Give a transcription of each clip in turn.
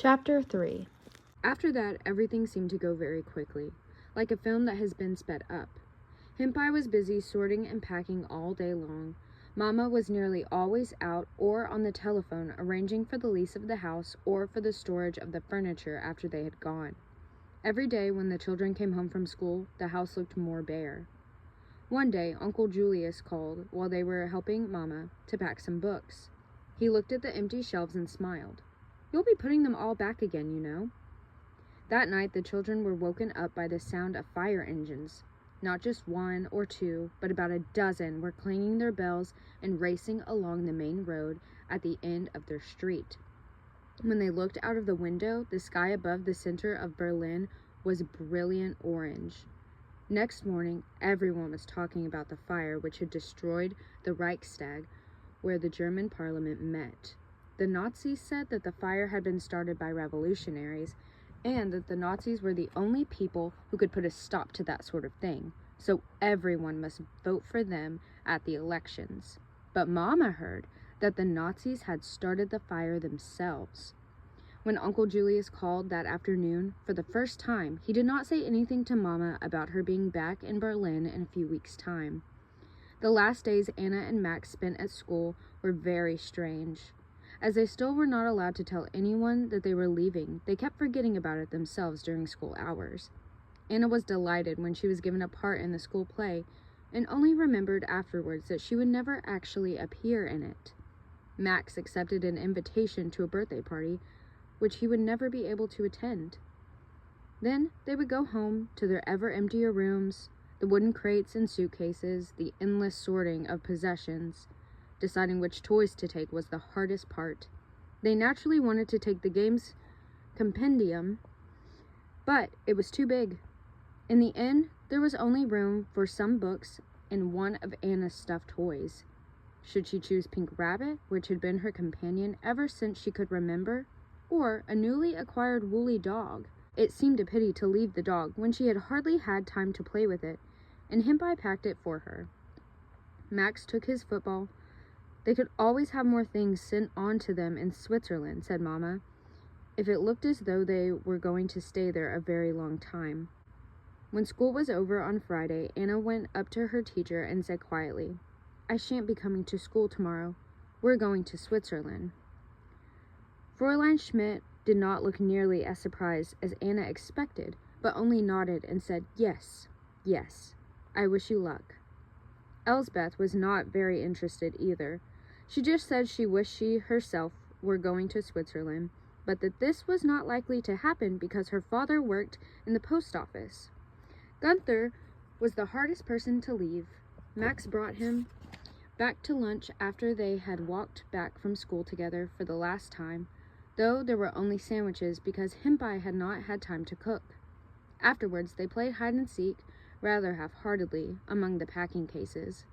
Chapter 3. After that, everything seemed to go very quickly, like a film that has been sped up. Himpai was busy sorting and packing all day long. Mama was nearly always out or on the telephone arranging for the lease of the house or for the storage of the furniture after they had gone. Every day when the children came home from school, the house looked more bare. One day, Uncle Julius called while they were helping Mama to pack some books. He looked at the empty shelves and smiled. "You'll be putting them all back again, you know." That night, the children were woken up by the sound of fire engines. Not just one or two, but about a dozen were clanging their bells and racing along the main road at the end of their street. When they looked out of the window, the sky above the center of Berlin was brilliant orange. Next morning, everyone was talking about the fire which had destroyed the Reichstag, where the German parliament met. The Nazis said that the fire had been started by revolutionaries, and that the Nazis were the only people who could put a stop to that sort of thing, so everyone must vote for them at the elections. But Mama heard that the Nazis had started the fire themselves. When Uncle Julius called that afternoon, for the first time, he did not say anything to Mama about her being back in Berlin in a few weeks' time. The last days Anna and Max spent at school were very strange. As they still were not allowed to tell anyone that they were leaving, they kept forgetting about it themselves during school hours. Anna was delighted when she was given a part in the school play, and only remembered afterwards that she would never actually appear in it. Max accepted an invitation to a birthday party, which he would never be able to attend. Then they would go home to their ever emptier rooms, the wooden crates and suitcases, the endless sorting of possessions. Deciding which toys to take was the hardest part. They naturally wanted to take the game's compendium, but it was too big. In the end, there was only room for some books and one of Anna's stuffed toys. Should she choose Pink Rabbit, which had been her companion ever since she could remember, or a newly acquired woolly dog? It seemed a pity to leave the dog when she had hardly had time to play with it, and Himpai packed it for her. Max took his football. They could always have more things sent on to them in Switzerland, said Mama, if it looked as though they were going to stay there a very long time. When school was over on Friday, Anna went up to her teacher and said quietly, "I shan't be coming to school tomorrow. We're going to Switzerland." Fräulein Schmidt did not look nearly as surprised as Anna expected, but only nodded and said, "Yes, yes, I wish you luck." Elsbeth was not very interested either. She just said she wished she herself were going to Switzerland, but that this was not likely to happen because her father worked in the post office. Gunther was the hardest person to leave. Max brought him back to lunch after they had walked back from school together for the last time, though there were only sandwiches because Himpai had not had time to cook. Afterwards, they played hide and seek, rather half-heartedly, among the packing cases.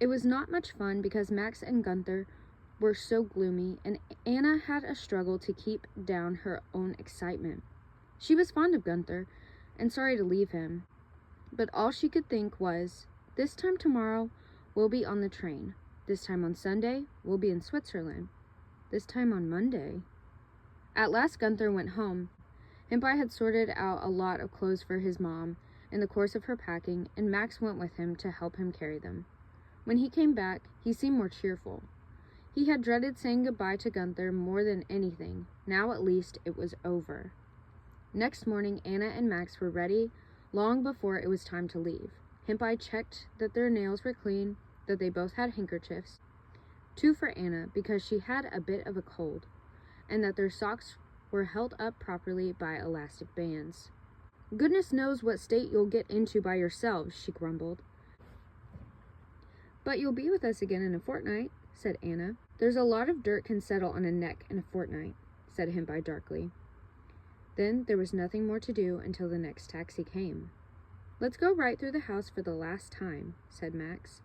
It was not much fun because Max and Gunther were so gloomy, and Anna had a struggle to keep down her own excitement. She was fond of Gunther, and sorry to leave him, but all she could think was, this time tomorrow, we'll be on the train. This time on Sunday, we'll be in Switzerland. This time on Monday. At last Gunther went home. Himpai had sorted out a lot of clothes for his mom in the course of her packing, and Max went with him to help him carry them. When he came back, he seemed more cheerful. He had dreaded saying goodbye to Gunther more than anything. Now at least it was over. Next morning, Anna and Max were ready long before it was time to leave. Himpai checked that their nails were clean, that they both had handkerchiefs, 2 for Anna because she had a bit of a cold, and that their socks were held up properly by elastic bands. "Goodness knows what state you'll get into by yourselves," she grumbled. "But you'll be with us again in a fortnight," said Anna. "There's a lot of dirt can settle on a neck in a fortnight," said Himpai darkly. Then there was nothing more to do until the next taxi came. "Let's go right through the house for the last time," said Max.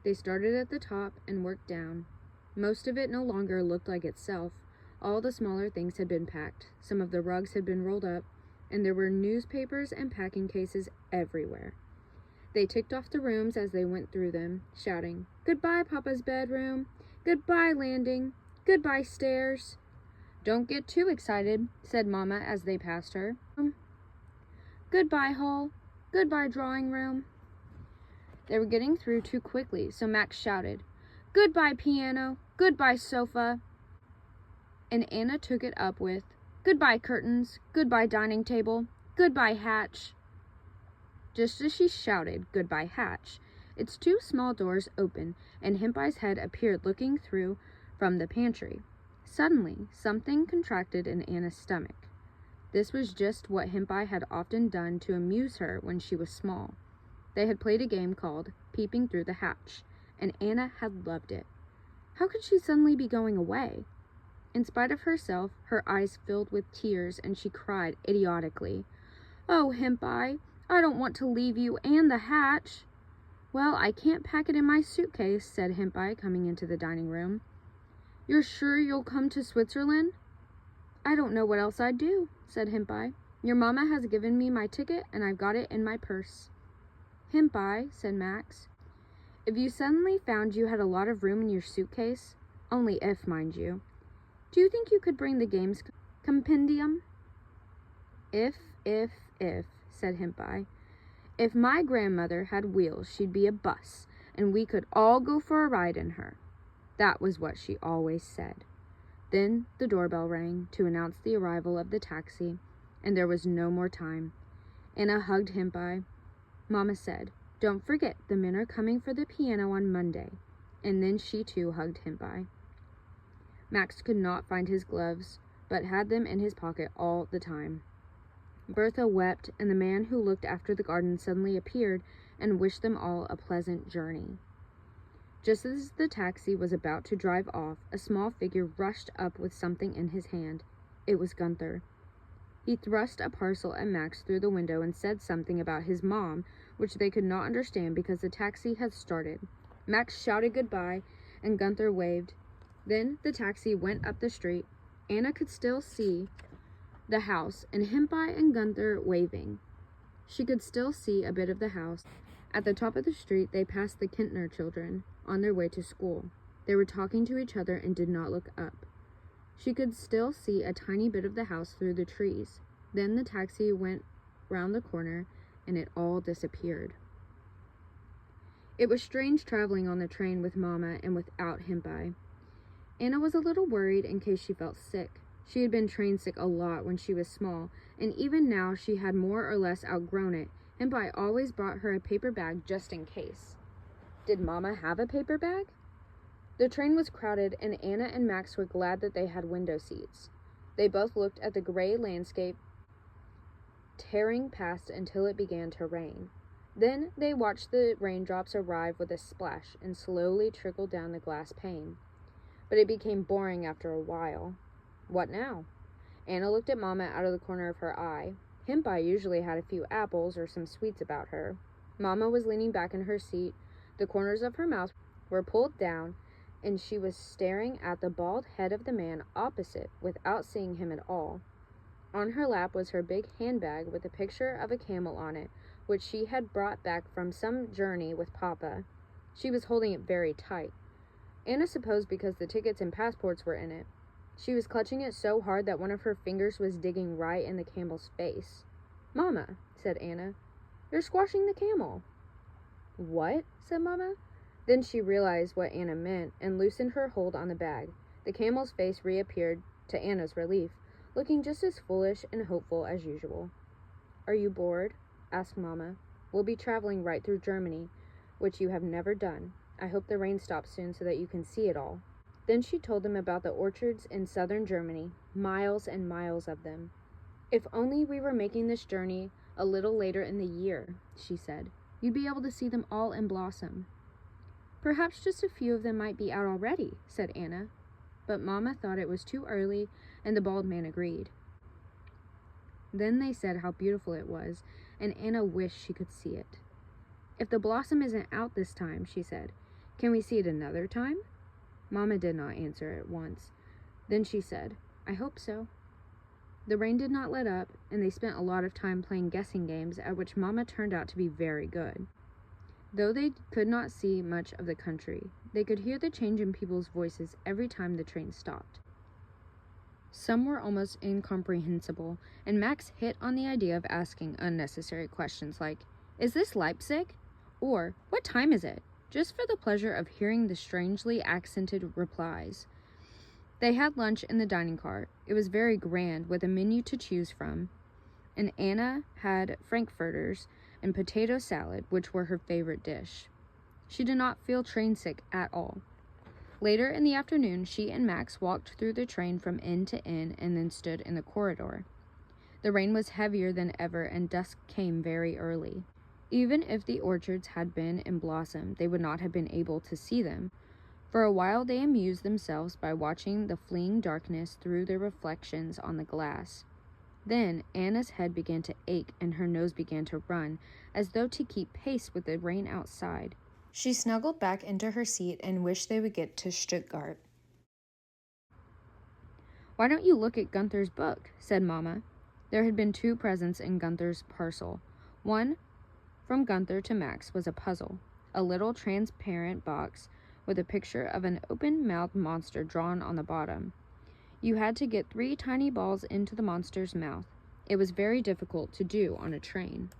They started at the top and worked down. Most of it no longer looked like itself. All the smaller things had been packed, some of the rugs had been rolled up, and there were newspapers and packing cases everywhere. They ticked off the rooms as they went through them, shouting, "Goodbye, Papa's bedroom. Goodbye, landing. Goodbye, stairs." "Don't get too excited," said Mama as they passed her. "Goodbye, hall. Goodbye, drawing room." They were getting through too quickly, so Max shouted, "Goodbye, piano. Goodbye, sofa." And Anna took it up with, "Goodbye, curtains. Goodbye, dining table. Goodbye, hatch." Just as she shouted, "Goodbye, hatch," its two small doors opened, and Hempie's head appeared looking through from the pantry. Suddenly, something contracted in Anna's stomach. This was just what Hempie had often done to amuse her when she was small. They had played a game called Peeping Through the Hatch, and Anna had loved it. How could she suddenly be going away? In spite of herself, her eyes filled with tears, and she cried idiotically, "Oh, Hempie, I don't want to leave you and the hatch." "Well, I can't pack it in my suitcase," said Hempie, coming into the dining room. "You're sure you'll come to Switzerland?" "I don't know what else I'd do," said Hempie. "Your mama has given me my ticket, and I've got it in my purse." "Hempie," said Max, "if you suddenly found you had a lot of room in your suitcase, only if, mind you, do you think you could bring the games compendium?" If, said Hempie. "If my grandmother had wheels, she'd be a bus, and we could all go for a ride in her." That was what she always said. Then the doorbell rang to announce the arrival of the taxi, and there was no more time. Anna hugged Hempie. Mama said, "Don't forget, the men are coming for the piano on Monday." And then she too hugged Hempie. Max could not find his gloves, but had them in his pocket all the time. Bertha wept, and the man who looked after the garden suddenly appeared and wished them all a pleasant journey. Just as the taxi was about to drive off, a small figure rushed up with something in his hand. It was Gunther. He thrust a parcel at Max through the window and said something about his mom, which they could not understand because the taxi had started. Max shouted goodbye, and Gunther waved. Then the taxi went up the street. Anna could still see the house, and Hempie and Gunther waving. She could still see a bit of the house. At the top of the street, they passed the Kintner children on their way to school. They were talking to each other and did not look up. She could still see a tiny bit of the house through the trees. Then the taxi went round the corner, and it all disappeared. It was strange traveling on the train with Mama and without Hempie. Anna was a little worried in case she felt sick. She had been train sick a lot when she was small, and even now she had more or less outgrown it. Hempie always brought her a paper bag just in case. Did Mama have a paper bag? The train was crowded, and Anna and Max were glad that they had window seats. They both looked at the gray landscape tearing past until it began to rain. Then they watched the raindrops arrive with a splash and slowly trickle down the glass pane. But it became boring after a while. What now? Anna looked at Mama out of the corner of her eye. Hempie usually had a few apples or some sweets about her. Mama was leaning back in her seat. The corners of her mouth were pulled down, and she was staring at the bald head of the man opposite without seeing him at all. On her lap was her big handbag with a picture of a camel on it, which she had brought back from some journey with Papa. She was holding it very tight. Anna supposed because the tickets and passports were in it. She was clutching it so hard that one of her fingers was digging right in the camel's face. "Mama," said Anna, "you're squashing the camel." "What?" said Mama. Then she realized what Anna meant and loosened her hold on the bag. The camel's face reappeared, to Anna's relief, looking just as foolish and hopeful as usual. "Are you bored?" asked Mama. "We'll be traveling right through Germany, which you have never done. I hope the rain stops soon so that you can see it all." Then she told them about the orchards in southern Germany, miles and miles of them. "If only we were making this journey a little later in the year," she said. "You'd be able to see them all in blossom." "Perhaps just a few of them might be out already," said Anna. But Mama thought it was too early, and the bald man agreed. Then they said how beautiful it was, and Anna wished she could see it. "If the blossom isn't out this time," she said, "can we see it another time?" Mama did not answer at once. Then she said, "I hope so." The rain did not let up, and they spent a lot of time playing guessing games, at which Mama turned out to be very good. Though they could not see much of the country, they could hear the change in people's voices every time the train stopped. Some were almost incomprehensible, and Max hit on the idea of asking unnecessary questions like, "Is this Leipzig?" or "What time is it?" just for the pleasure of hearing the strangely accented replies. They had lunch in the dining car. It was very grand, with a menu to choose from, and Anna had frankfurters and potato salad, which were her favorite dish. She did not feel train sick at all. Later in the afternoon, she and Max walked through the train from end to end and then stood in the corridor. The rain was heavier than ever, and dusk came very early. Even if the orchards had been in blossom, they would not have been able to see them. For a while they amused themselves by watching the fleeing darkness through their reflections on the glass. Then Anna's head began to ache and her nose began to run, as though to keep pace with the rain outside. She snuggled back into her seat and wished they would get to Stuttgart. "Why don't you look at Gunther's book?" said Mama. There had been 2 presents in Gunther's parcel. One from Gunther to Max was a puzzle, a little transparent box with a picture of an open-mouthed monster drawn on the bottom. You had to get 3 tiny balls into the monster's mouth. It was very difficult to do on a train.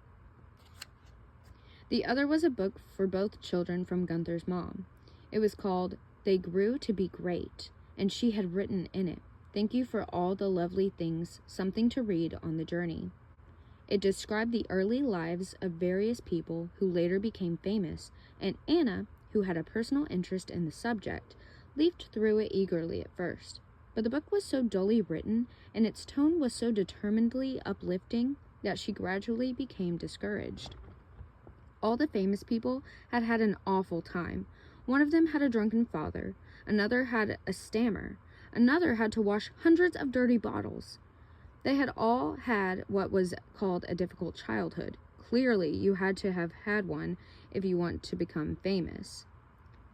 The other was a book for both children from Gunther's mom. It was called "They Grew to Be Great," and she had written in it, "Thank you for all the lovely things, something to read on the journey." It described the early lives of various people who later became famous, and Anna, who had a personal interest in the subject, leafed through it eagerly at first. But the book was so dully written, and its tone was so determinedly uplifting, that she gradually became discouraged. All the famous people had had an awful time. One of them had a drunken father, another had a stammer, another had to wash hundreds of dirty bottles. They had all had what was called a difficult childhood. Clearly, you had to have had one if you want to become famous.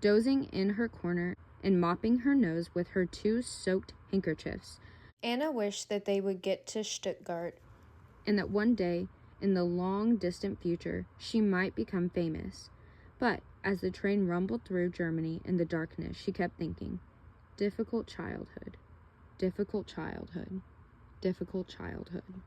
Dozing in her corner and mopping her nose with her 2 soaked handkerchiefs, Anna wished that they would get to Stuttgart, and that one day, in the long distant future, she might become famous. But as the train rumbled through Germany in the darkness, she kept thinking, difficult childhood, difficult childhood, difficult childhood.